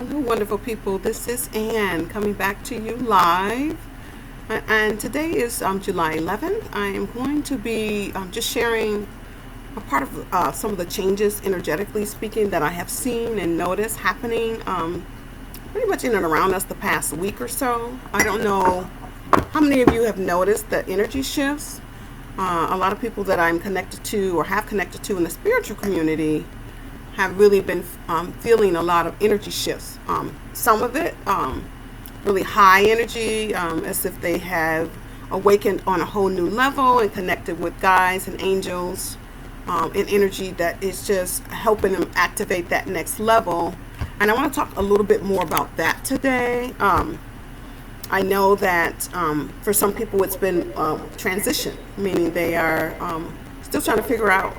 Hello, wonderful people. This is Ann coming back to you live. And today is July 11th. I am going to be just sharing a part of some of the changes, energetically speaking, that I have seen and noticed happening pretty much in and around us the past week or so. I don't know how many of you have noticed the energy shifts. A lot of people that I'm connected to or have connected to in the spiritual community have really been feeling a lot of energy shifts. Some of it really high energy, as if they have awakened on a whole new level and connected with guides and angels in energy that is just helping them activate that next level. And I want to talk a little bit more about that today. I know that for some people it's been transition, meaning they are still trying to figure out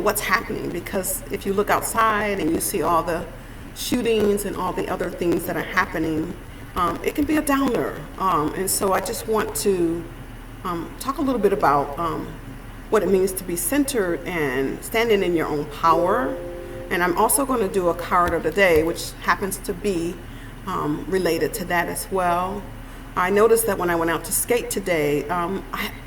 what's happening, because if you look outside and you see all the shootings and all the other things that are happening, it can be a downer. And so I just want to talk a little bit about what it means to be centered and standing in your own power. And I'm also going to do a card of the day, which happens to be related to that as well. I noticed that when I went out to skate today,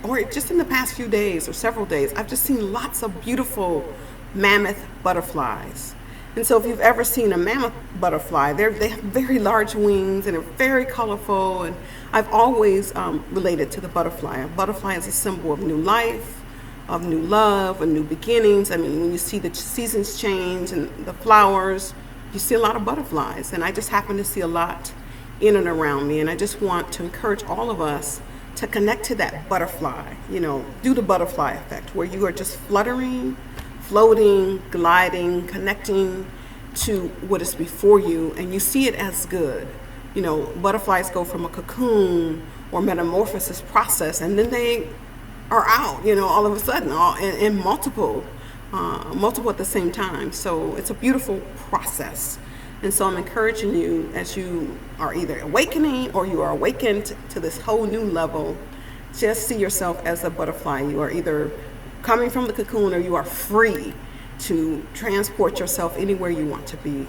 or just in the past few days or several days, I've just seen lots of beautiful mammoth butterflies. And so if you've ever seen a mammoth butterfly, they have very large wings and they're very colorful. And I've always related to the butterfly. A butterfly is a symbol of new life, of new love, of new beginnings. I mean, when you see the seasons change and the flowers, you see a lot of butterflies. And I just happen to see a lot in and around me, and I just want to encourage all of us to connect to that butterfly, do the butterfly effect, where you are just fluttering, floating, gliding, connecting to what is before you, and you see it as good. Butterflies go from a cocoon or metamorphosis process, and then they are out, all of a sudden, all in multiple at the same time. So it's a beautiful process. And so I'm encouraging you, as you are either awakening or you are awakened to this whole new level, just see yourself as a butterfly. You are either coming from the cocoon or you are free to transport yourself anywhere you want to be.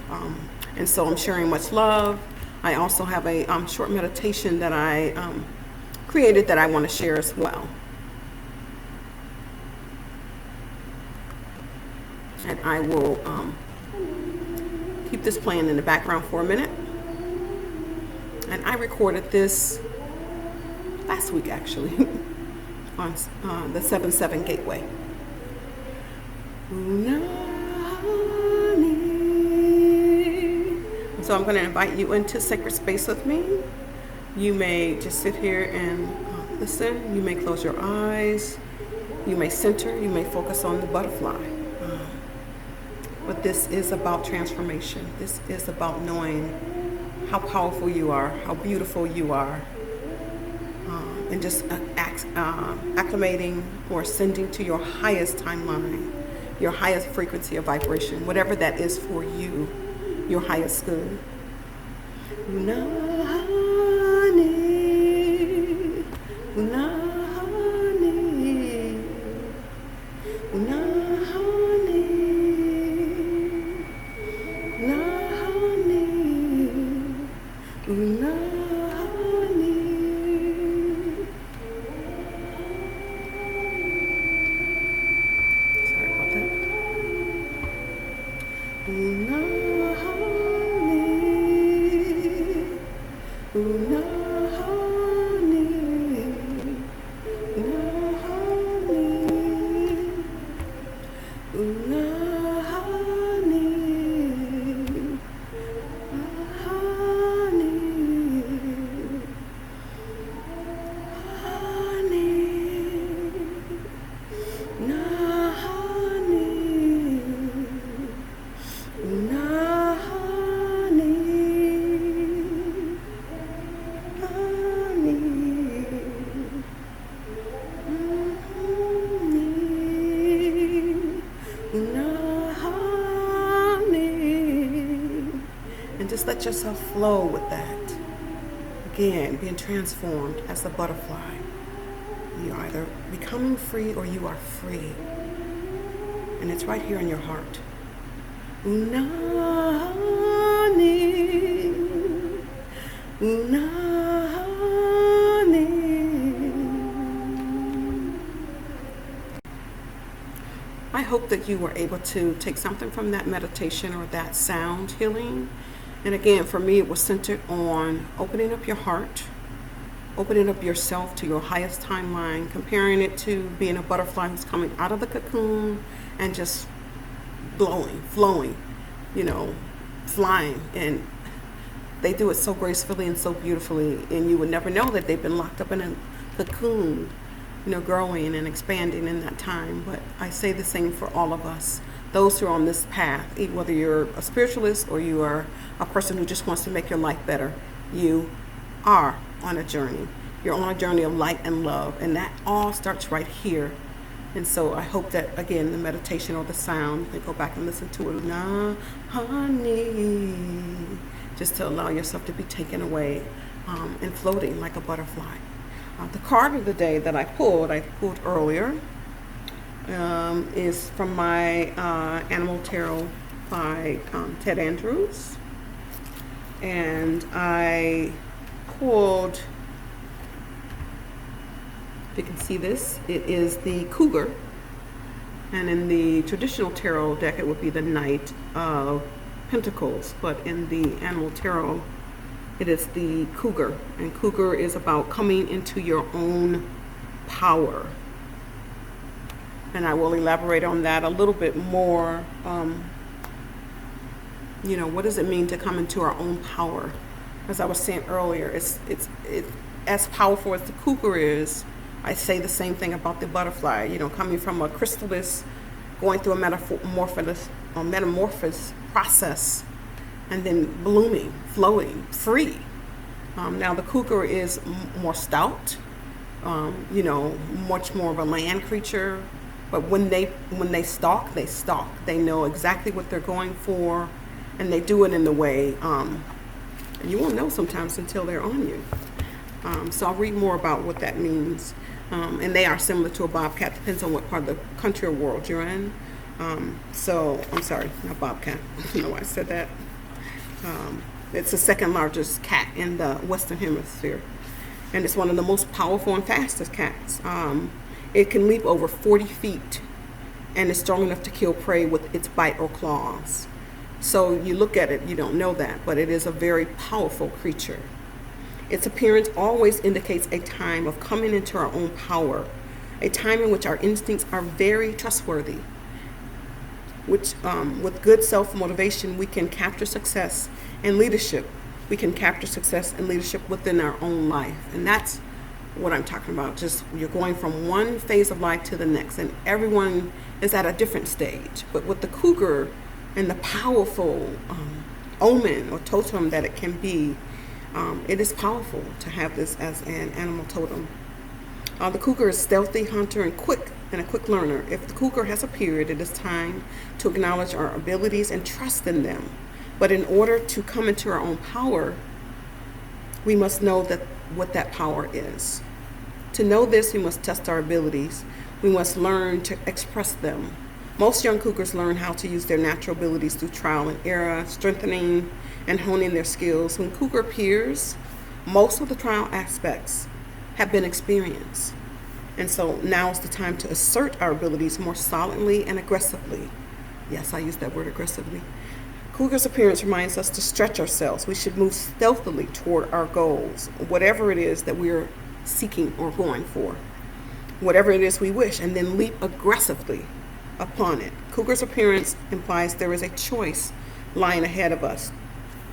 And so I'm sharing much love. I also have a short meditation that I created that I want to share as well. And I will keep this playing in the background for a minute. And I recorded this last week, actually, on the 7-7 gateway. So I'm going to invite you into sacred space with me. You may just sit here and listen. You may close your eyes. You may center. You may focus on the butterfly. But this is about transformation. This is about knowing how powerful you are, how beautiful you are, and just acclimating or ascending to your highest timeline, your highest frequency of vibration, whatever that is for you, your highest good. Just let yourself flow with that. Again, being transformed as a butterfly. You're either becoming free or you are free. And it's right here in your heart. Ohnaha. hope that you were able to take something from that meditation or that sound healing. And again, for me, it was centered on opening up your heart, opening up yourself to your highest timeline, comparing it to being a butterfly who's coming out of the cocoon and just blowing, flowing, flying. And they do it so gracefully and so beautifully, and you would never know that they've been locked up in a cocoon, growing and expanding in that time. But I say the same for all of us, those who are on this path, whether you're a spiritualist or you are a person who just wants to make your life better. You are on a journey. You're on a journey of light and love, and that all starts right here. And so I hope that, again, the meditation or the sound, you can go back and listen to it. Nah, honey, just to allow yourself to be taken away and floating like a butterfly. The card of the day that I pulled earlier, is from my Animal Tarot by Ted Andrews. And I pulled, if you can see this, it is the Cougar. And in the traditional tarot deck, it would be the Knight of Pentacles. But in the Animal Tarot, it is the Cougar. And Cougar is about coming into your own power. And I will elaborate on that a little bit more. What does it mean to come into our own power? As I was saying earlier, it's as powerful as the cougar is. I say the same thing about the butterfly. Coming from a chrysalis, going through a metamorphosis process, and then blooming, flowing, free. Now the cougar is more stout. Much more of a land creature. But when they stalk, they stalk. They know exactly what they're going for, and they do it in the way you won't know sometimes until they're on you. So I'll read more about what that means. And they are similar to a bobcat. Depends on what part of the country or world you're in. So I'm sorry, not bobcat. I don't know why I said that. It's the second largest cat in the Western Hemisphere, and it's one of the most powerful and fastest cats. It can leap over 40 feet and is strong enough to kill prey with its bite or claws. So you look at it, you don't know that, but it is a very powerful creature. Its appearance always indicates a time of coming into our own power, a time in which our instincts are very trustworthy, which with good self-motivation, we can capture success and leadership. We can capture success and leadership within our own life. And that's what I'm talking about. Just you're going from one phase of life to the next, and everyone is at a different stage. But with the cougar and the powerful omen or totem that it can be, it is powerful to have this as an animal totem. The cougar is stealthy, hunter, and a quick learner. If the cougar has appeared, it is time to acknowledge our abilities and trust in them. But in order to come into our own power, we must know what that power is. To know this, we must test our abilities. We must learn to express them. Most young cougars learn how to use their natural abilities through trial and error, strengthening and honing their skills. When cougar appears, most of the trial aspects have been experienced. And so now is the time to assert our abilities more solidly and aggressively. Yes, I use that word, aggressively. Cougar's appearance reminds us to stretch ourselves. We should move stealthily toward our goals, whatever it is that we're seeking or going for, whatever it is we wish, and then leap aggressively upon it. Cougar's appearance implies there is a choice lying ahead of us,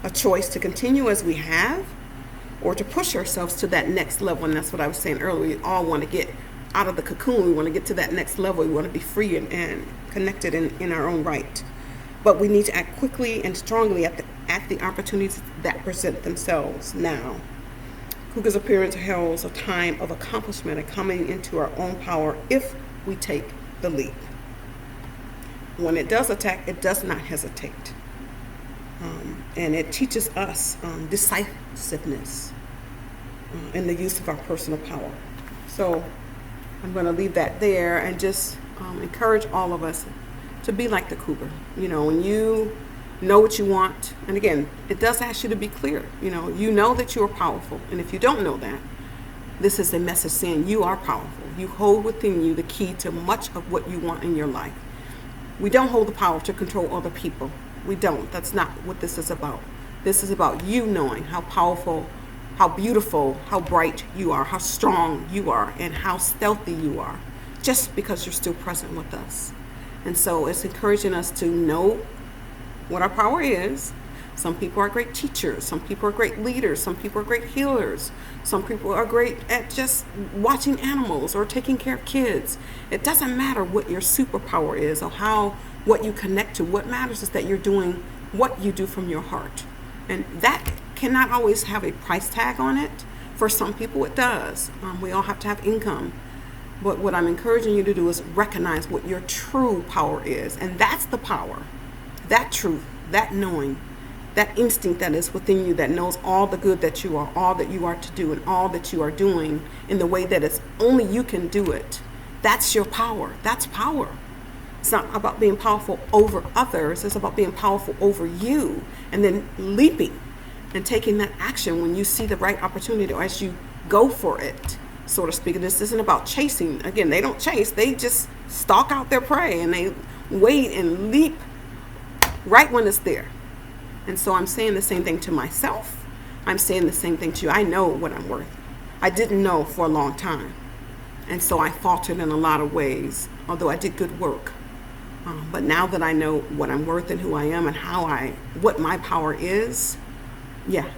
a choice to continue as we have or to push ourselves to that next level. And that's what I was saying earlier. We all want to get out of the cocoon. We want to get to that next level. We want to be free and connected in our own right. But we need to act quickly and strongly at the opportunities that present themselves now. Cougar's appearance heralds a time of accomplishment and coming into our own power if we take the leap. When it does attack, it does not hesitate. And it teaches us decisiveness in the use of our personal power. So I'm going to leave that there and just encourage all of us to be like the cougar. When you know what you want, and again, it does ask you to be clear. You know that you are powerful. And if you don't know that, this is a message saying you are powerful. You hold within you the key to much of what you want in your life. We don't hold the power to control other people. We don't. That's not what this is about. This is about you knowing how powerful, how beautiful, how bright you are, how strong you are, and how stealthy you are, just because you're still present with us. And so it's encouraging us to know what our power is. Some people are great teachers. Some people are great leaders. Some people are great healers. Some people are great at just watching animals or taking care of kids. It doesn't matter what your superpower is or what you connect to. What matters is that you're doing what you do from your heart. And that cannot always have a price tag on it. For some people it does. We all have to have income. But what I'm encouraging you to do is recognize what your true power is. And that's the power, that truth, that knowing, that instinct that is within you that knows all the good that you are, all that you are to do, and all that you are doing in the way that it's only you can do it. That's your power. That's power. It's not about being powerful over others. It's about being powerful over you and then leaping and taking that action when you see the right opportunity or as you go for it, so to speak. This isn't about chasing. Again, they don't chase. They just stalk out their prey and they wait and leap right when it's there. And so I'm saying the same thing to myself. I'm saying the same thing to you. I know what I'm worth. I didn't know for a long time. And so I faltered in a lot of ways, although I did good work. But now that I know what I'm worth and who I am and what my power is,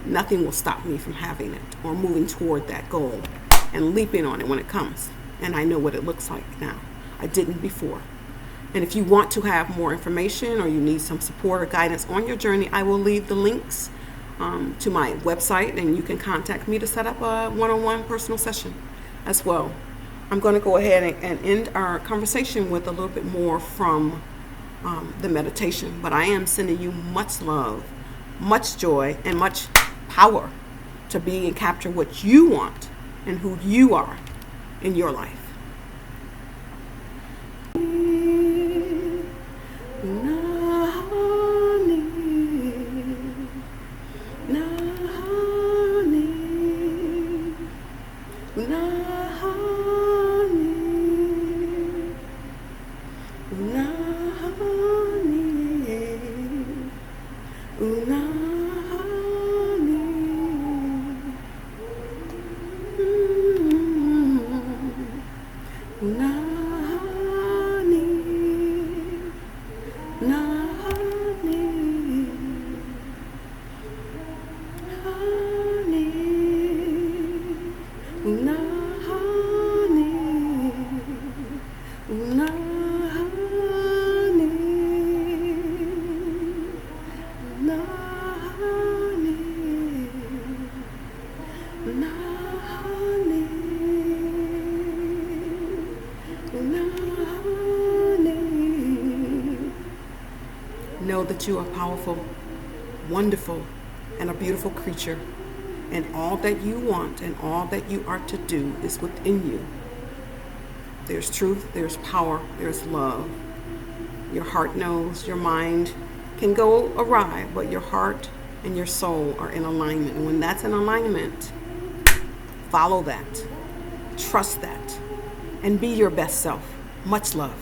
nothing will stop me from having it or moving toward that goal and leaping on it when it comes. And I know what it looks like now. I didn't before. And if you want to have more information or you need some support or guidance on your journey, I will leave the links to my website, and you can contact me to set up a one-on-one personal session as well. I'm going to go ahead and end our conversation with a little bit more from the meditation, but I am sending you much love, much joy, and much power to be and capture what you want and who you are in your life. Know that you are powerful, wonderful, and a beautiful creature, and all that you want and all that you are to do is within you. There's truth, there's power, there's love. Your heart knows, your mind can go awry, but your heart and your soul are in alignment. And when that's in alignment, follow that, trust that, and be your best self. Much love.